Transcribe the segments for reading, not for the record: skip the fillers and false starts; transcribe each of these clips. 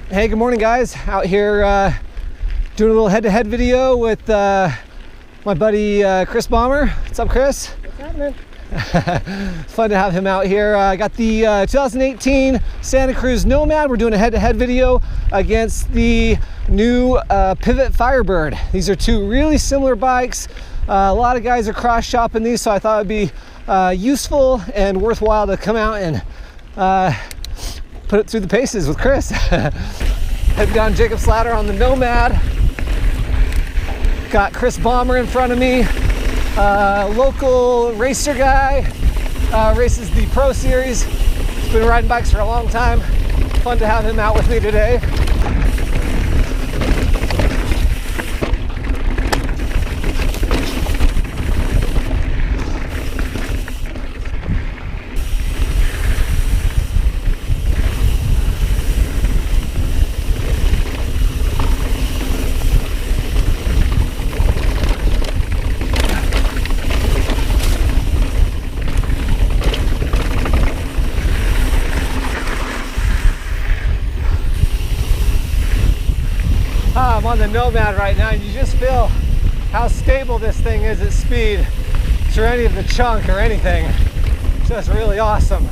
Hey, good morning guys. Out here doing a little head-to-head video with my buddy Chris Bomber. What's up, Chris? What's happening? It's fun to have him out here. I got the 2018 Santa Cruz Nomad. We're doing a head-to-head video against the new Pivot Firebird. These are two really similar bikes. A lot of guys are cross-shopping these, so I thought it'd be useful and worthwhile to come out and put it through the paces with Chris. Heading down Jacob's Ladder on the Nomad. Got Chris Bomber in front of me. Local racer guy, races the Pro Series. He's been riding bikes for a long time. Fun to have him out with me today. I'm on the Nomad right now, and you just feel how stable this thing is at speed through any of the chunk or anything. It's just really awesome.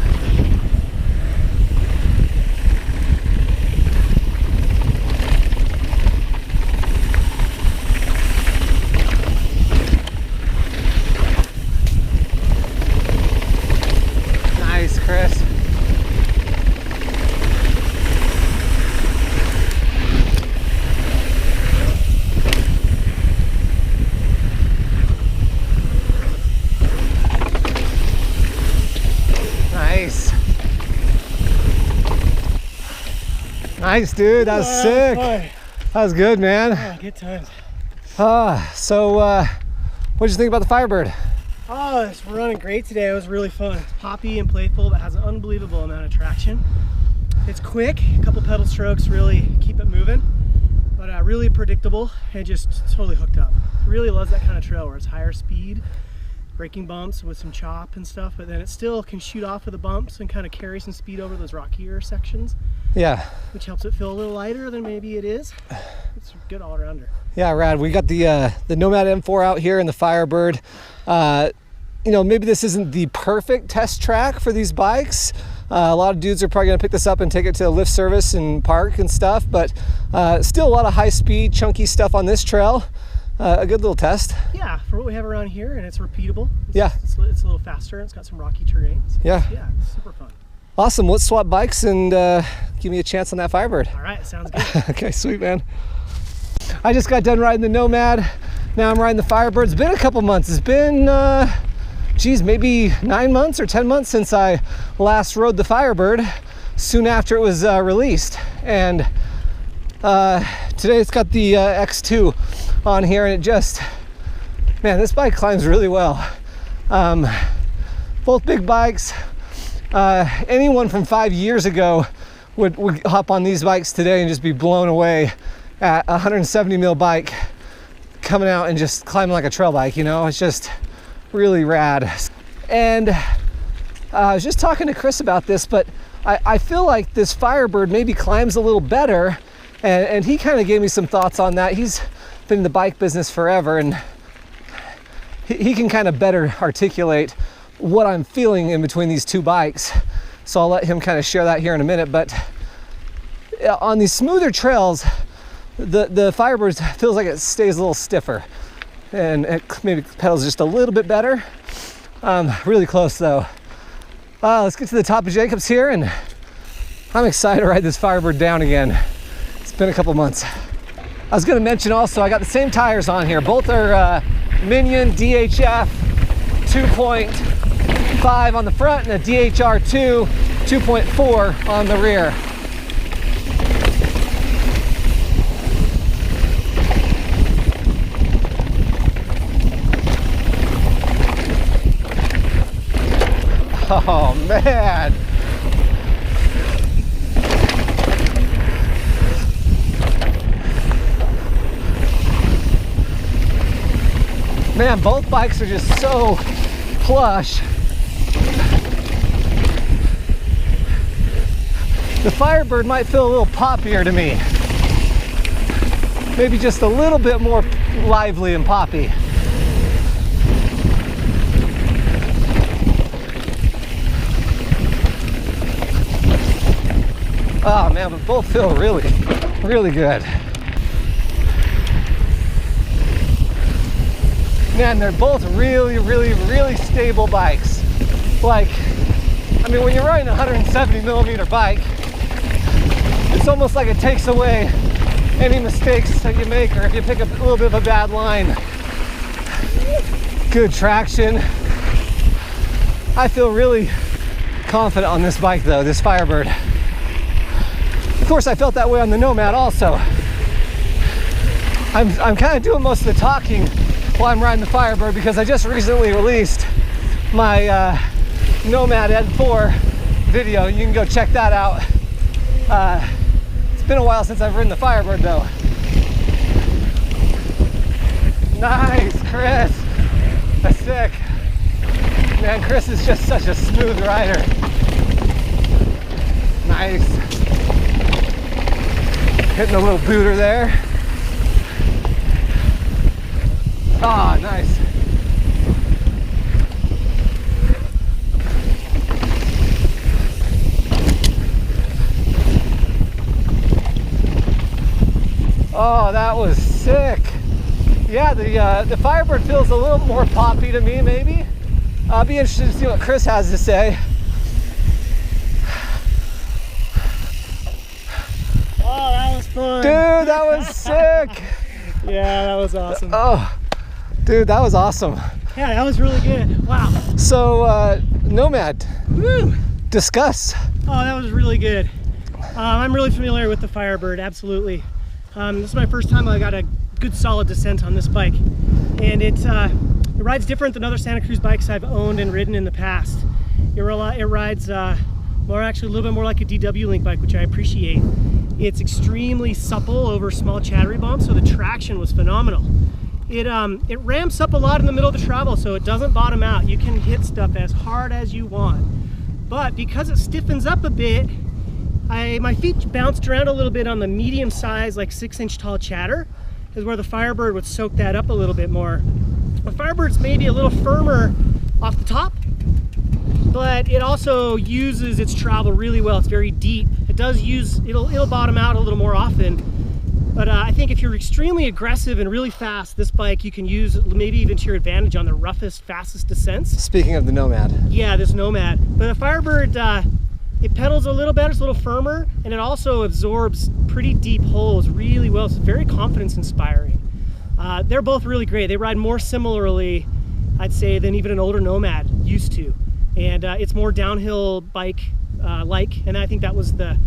Nice, Chris. Nice, dude. That was sick. That was good, man. Oh, good times. So what did you think about the Firebird? Oh, it's running great today. It was really fun. It's poppy and playful, but has an unbelievable amount of traction. It's quick. A couple pedal strokes really keep it moving, but really predictable and just totally hooked up. Really loves that kind of trail where it's higher speed, braking bumps with some chop and stuff, but then it still can shoot off of the bumps and kind of carry some speed over those rockier sections. Yeah. Which helps it feel a little lighter than maybe it is. It's a good all-rounder. Yeah, rad. We got the Nomad M4 out here and the Firebird. You know, maybe this isn't the perfect test track for these bikes. A lot of dudes are probably gonna pick this up and take it to a lift service and park and stuff, but still a lot of high-speed, chunky stuff on this trail. A good little test. Yeah, for what we have around here, and it's repeatable. It's a little faster, and it's got some rocky terrain. So yeah, it's super fun. Awesome. Let's swap bikes and give me a chance on that Firebird. All right, sounds good. Okay, sweet, man. I just got done riding the Nomad. Now I'm riding the Firebird. It's been a couple months. It's been, geez, maybe 9 months or 10 months since I last rode the Firebird, soon after it was released. And today it's got the X2 on here, and it just, man, this bike climbs really well. Both big bikes. Anyone from 5 years ago would hop on these bikes today and just be blown away at a 170 mil bike coming out and just climbing like a trail bike, you know? It's just really rad. And I was just talking to Chris about this, but I feel like this Firebird maybe climbs a little better, and he kind of gave me some thoughts on that. He's been in the bike business forever, and he can kind of better articulate what I'm feeling in between these two bikes. So I'll let him kind of share that here in a minute. But on these smoother trails, the Firebird feels like it stays a little stiffer, and it maybe pedals just a little bit better. Really close though. Let's get to the top of Jacobs here, and I'm excited to ride this Firebird down again. It's been a couple months. I was going to mention also, I got the same tires on here. Both are Minion DHF 2.5 on the front and a DHR2 2.4 on the rear. Oh man. Man, both bikes are just so plush. The Firebird might feel a little poppier to me. Maybe just a little bit more lively and poppy. Oh man, but both feel really, really good. Man, they're both really, really, really stable bikes. Like, I mean, when you're riding a 170 millimeter bike, it's almost like it takes away any mistakes that you make, or if you pick up a little bit of a bad line. Good traction. I feel really confident on this bike though, this Firebird. Of course, I felt that way on the Nomad also. I'm kind of doing most of the talking while I'm riding the Firebird because I just recently released my Nomad N4 video. You can go check that out. It's been a while since I've ridden the Firebird though. Nice, Chris. That's sick. Man, Chris is just such a smooth rider. Nice. Hitting a little booter there. Ah, nice. Oh, that was sick. Yeah, the Firebird feels a little more poppy to me, maybe. I'll be interested to see what Chris has to say. Oh, that was fun. Dude, that was sick. Yeah, that was awesome. Oh, dude, that was awesome. Yeah, that was really good. Wow. So, Nomad, Woo. discuss. Oh, that was really good. I'm really familiar with the Firebird, absolutely. This is my first time I got a good solid descent on this bike. And it rides different than other Santa Cruz bikes I've owned and ridden in the past. It rides actually a little bit more like a DW Link bike, which I appreciate. It's extremely supple over small chattery bumps, so the traction was phenomenal. It ramps up a lot in the middle of the travel, so it doesn't bottom out. You can hit stuff as hard as you want. But because it stiffens up a bit, my feet bounced around a little bit on the medium size, like 6-inch tall chatter, is where the Firebird would soak that up a little bit more. The Firebird's maybe a little firmer off the top, but it also uses its travel really well. It's very deep. It'll bottom out a little more often. But I think if you're extremely aggressive and really fast, this bike you can use maybe even to your advantage on the roughest, fastest descents. Speaking of the Nomad. Yeah, this Nomad. But the Firebird, it pedals a little better, it's a little firmer, and it also absorbs pretty deep holes really well. It's very confidence inspiring. They're both really great. They ride more similarly, I'd say, than even an older Nomad used to. And it's more downhill bike like, and I think that was the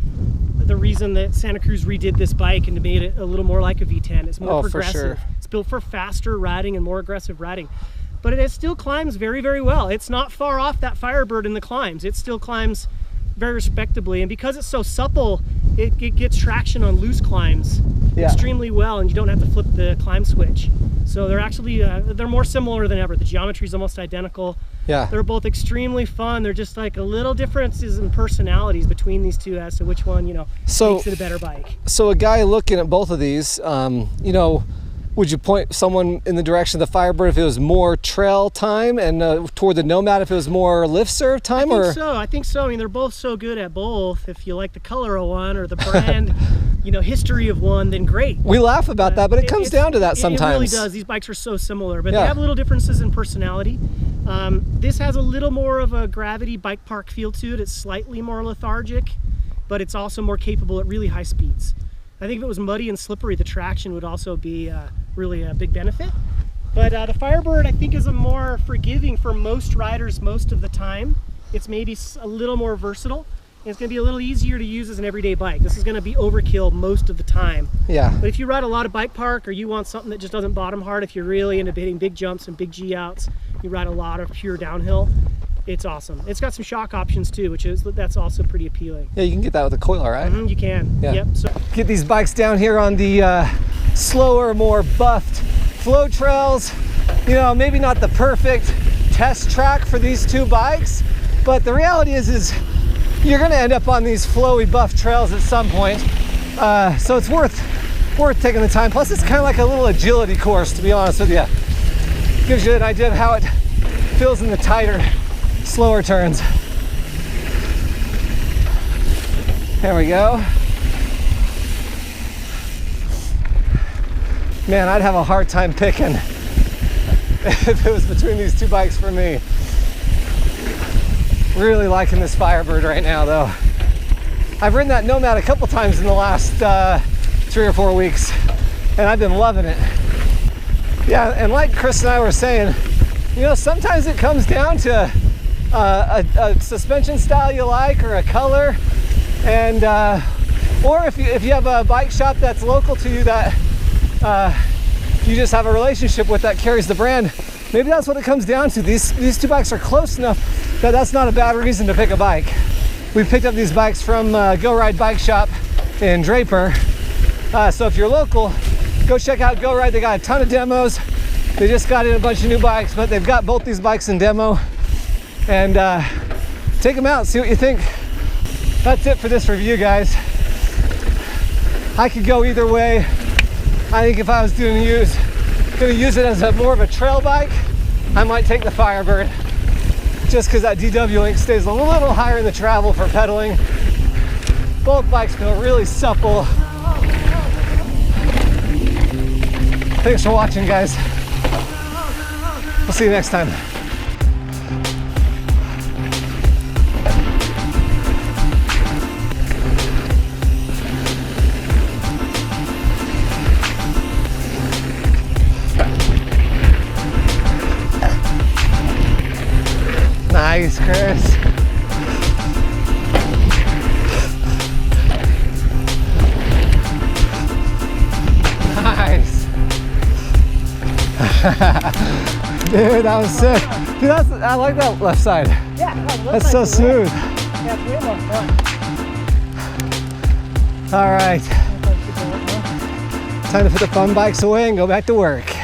reason that Santa Cruz redid this bike and made it a little more like a V10. It's more progressive. For sure. It's built for faster riding and more aggressive riding. But it still climbs very, very well. It's not far off that Firebird in the climbs. It still climbs very respectably, and because it's so supple, it gets traction on loose climbs extremely well, and you don't have to flip the climb switch. So they're actually they're more similar than ever. The geometry is almost identical. Yeah, they're both extremely fun. They're just like a little differences in personalities between these two as to which one, you know, makes it a better bike. So a guy looking at both of these, you know, would you point someone in the direction of the Firebird if it was more trail time, and toward the Nomad if it was more lift serve time? I think so. I mean, they're both so good at both. If you like the color of one or the brand, you know, history of one, then great. We laugh about that, but it comes down to that sometimes. It really does. These bikes are so similar, but they have little differences in personality. This has a little more of a gravity bike park feel to it. It's slightly more lethargic, but it's also more capable at really high speeds. I think if it was muddy and slippery, the traction would also be really a big benefit. But the Firebird, I think, is a more forgiving for most riders most of the time. It's maybe a little more versatile. And it's going to be a little easier to use as an everyday bike. This is going to be overkill most of the time. Yeah. But if you ride a lot of bike park, or you want something that just doesn't bottom hard, if you're really into hitting big jumps and big G outs, you ride a lot of pure downhill, it's awesome. It's got some shock options too, that's also pretty appealing. Yeah, you can get that with a coiler, right? Mm-hmm, you can. Yeah. Yep. So get these bikes down here on the slower, more buffed flow trails. You know, maybe not the perfect test track for these two bikes, but the reality is you're gonna end up on these flowy buff trails at some point. So it's worth taking the time. Plus it's kind of like a little agility course, to be honest with you. Gives you an idea of how it feels in the tighter, slower turns. There we go. Man, I'd have a hard time picking if it was between these two bikes for me. Really liking this Firebird right now though. I've ridden that Nomad a couple times in the last 3 or 4 weeks, and I've been loving it. Yeah, and like Chris and I were saying, you know, sometimes it comes down to a suspension style you like, or a color, and or if you have a bike shop that's local to you that you just have a relationship with that carries the brand, maybe that's what it comes down to. These two bikes are close enough that that's not a bad reason to pick a bike. We picked up these bikes from Go Ride Bike Shop in Draper. So if you're local, go check out Go Ride. They got a ton of demos. They just got in a bunch of new bikes, but they've got both these bikes in demo. And take them out, see what you think. That's it for this review, guys. I could go either way. I think if I was gonna use it as more of a trail bike, I might take the Firebird, just because that DW link stays a little higher in the travel for pedaling. Both bikes feel really supple. Thanks for watching, guys. We'll see you next time. Nice, Chris. Nice. Dude, that was sick. Dude, I like that left side. Yeah, that's so smooth. Yeah, it's way more fun. All right. Time to put the fun bikes away and go back to work.